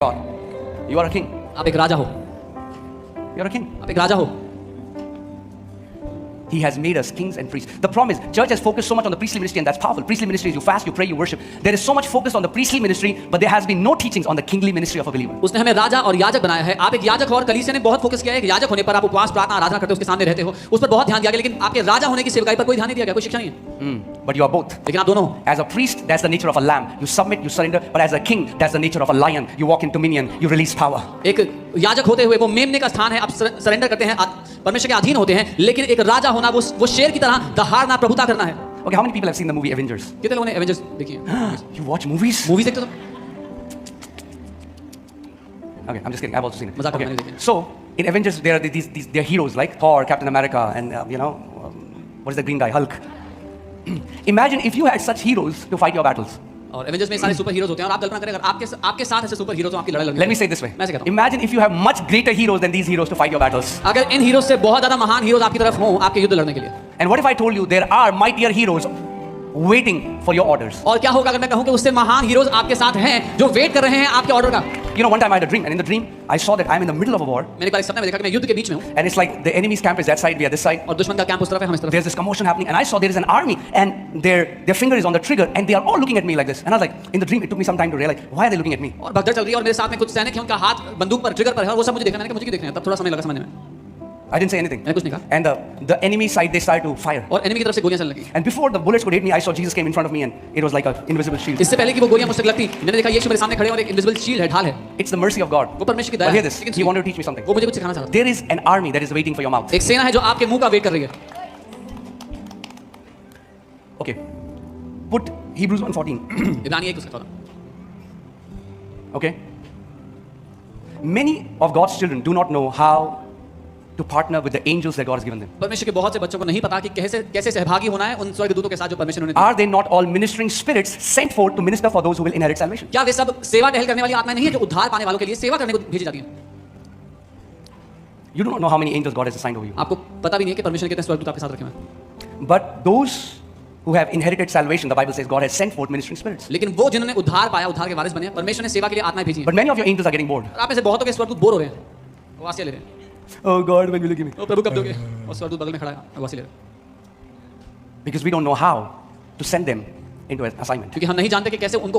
God. You are a king. आप एक राजा हो, You are a king. आप एक राजा हो। He has made us kings and priests. The problem is, church has focused so much on the priestly ministry, and that's powerful. Priestly ministry is you fast, you pray, you worship. There is so much focus on the priestly ministry, but there has been no teachings on the kingly ministry of a believer. उसने हमें राजा और याजक बनाया है। आप एक याजक हो और कलीसिया ने बहुत फोकस किया है कि याजक होने पर आप उपवास प्रार्थना आराधना करते हो, उसके सामने रहते हो, उस पर बहुत ध्यान दिया गया, लेकिन आपके राजा होने की सेवकाई पर कोई ध्यान नहीं दिया गया, कोई शिक्षा नहीं है। But you are both. लेकिन आप दोनों हो। As a priest, that's the nature of a lamb. You submit, you surrender. But as a king, that's the nature of a lion. You walk in dominion, you release power. एक याजक होते हुए वो मेमने का स्थान है, आप सरेंडर करते हैं, परमेश्वर के अधीन होते हैं, लेकिन एक राजा होना वो शेर की तरह दहाड़ना, प्रभुता करना है। Okay, how many people have seen the movie Avengers? कितने लोगों ने एवेंजर्स देखी है? You watch movies? मूवीज देखते हो? Okay, I'm just kidding. I've also seen it. मजाक Okay. करने देखें। So in Avengers, there are there are heroes like Thor, Captain America, and what is the green guy, Hulk. Imagine if you had such heroes to fight your battles. और Avengers में सारे super heroes होते हैं और आप कल्पना करें अगर आपके साथ ऐसे सुपर हीरोज हो आपकी लड़ाई लड़नी। Let me say it this way. मैं ऐसे कहता हूं। Imagine if you have much greater heroes than these heroes to fight your battles. अगर इन हीरोज से बहुत ज्यादा महान हीरोज आपकी तरफ हों आपके युद्ध लड़ने के लिए। And what if I told you there are mightier heroes waiting for your orders? और क्या होगा अगर मैं कहूं कि उससे महान हीरोज आपके साथ हैं जो वेट कर रहे हैं आपके ऑर्डर का। You know, one time I had a dream, and in the dream I saw that I'm in the middle of a war, मैंने एक सपने में देखा कि मैं युद्ध के बीच में हूं and it's like the enemy's camp is that side, we are this side. और दुश्मन का कैंप उस तरफ है हम इस तरफ। There's this commotion happening, and I saw there is an army, and their finger is on the trigger, and they are all looking at me like this. And I was like, in the dream, it took me some time to realize why are they looking at me. और भगदड़ चल रही है और मेरे साथ में कुछ सैनिक हैं, उनका हाथ बंदूक पर ट्रिगर पर है और वो सब मुझे देखना, मैंने कहा मुझे क्यों देख रहे हैं? तब थोड़ा समय लगा समझने में। I didn't say anything. मैंने कुछ नहीं कहा। And the enemy side they started to fire. और एनिमी की तरफ से गोलियां चलने लगी। And before the bullets could hit me, I saw Jesus came in front of me, and it was like an invisible shield. इससे पहले कि वो गोलियां मुझसे लगती, मैंने देखा यीशु मेरे सामने खड़े और एक इनविजिबल शील्ड है, ढाल है। It's the mercy of God. वो परमेश्वर की दया But है। hear this. लेकिन He wanted to teach me something. वो मुझे कुछ सिखाना चाहता There is an army that is waiting for your mouth. है। एक सेना है जो आपके मुंह का वेट कर रही है। Okay. Put Hebrews 1:14. इब्रानी 1:14। Okay. Many of God's children do not know how to partner with the angels that God has given them. परमेश्वर के बहुत से बच्चों को नहीं पता कि कैसे सहभागी होना है उन स्वर्गदूतों के साथ जो परमेश्वर ने। Are they not all ministering spirits sent forth to minister for those who will inherit salvation? क्या वे सब सेवा टहल करने वाली आत्माएं नहीं है जो उद्धार पाने वालों के लिए सेवा करने को भेजी जाती हैं? You do not know how many angels God has assigned over you. आपको पता भी नहीं है कि परमेश्वर ने कितने स्वर्गदूत आपके साथ रखे हैं। But those who have inherited salvation, the Bible says God has sent forth ministering spirits. लेकिन वो जिन्होंने उद्धार पाया, उद्धार के वारिस बने, परमेश्वर ने सेवा के लिए आत्माएं भेजी हैं। But many of your angels are getting bored. और आप में से बहुतों के स्वर्गदूत बोर हो रहे हैं, वासिया ले रहे हैं। Oh God, when will you give me? ओ प्रभु कब दोगे? और स्वर्गदूत बगल में खड़ा है, वासिया ले रहे हैं। Because we don't know how to send them into an assignment. क्योंकि हम नहीं जानते कि कैसे उनको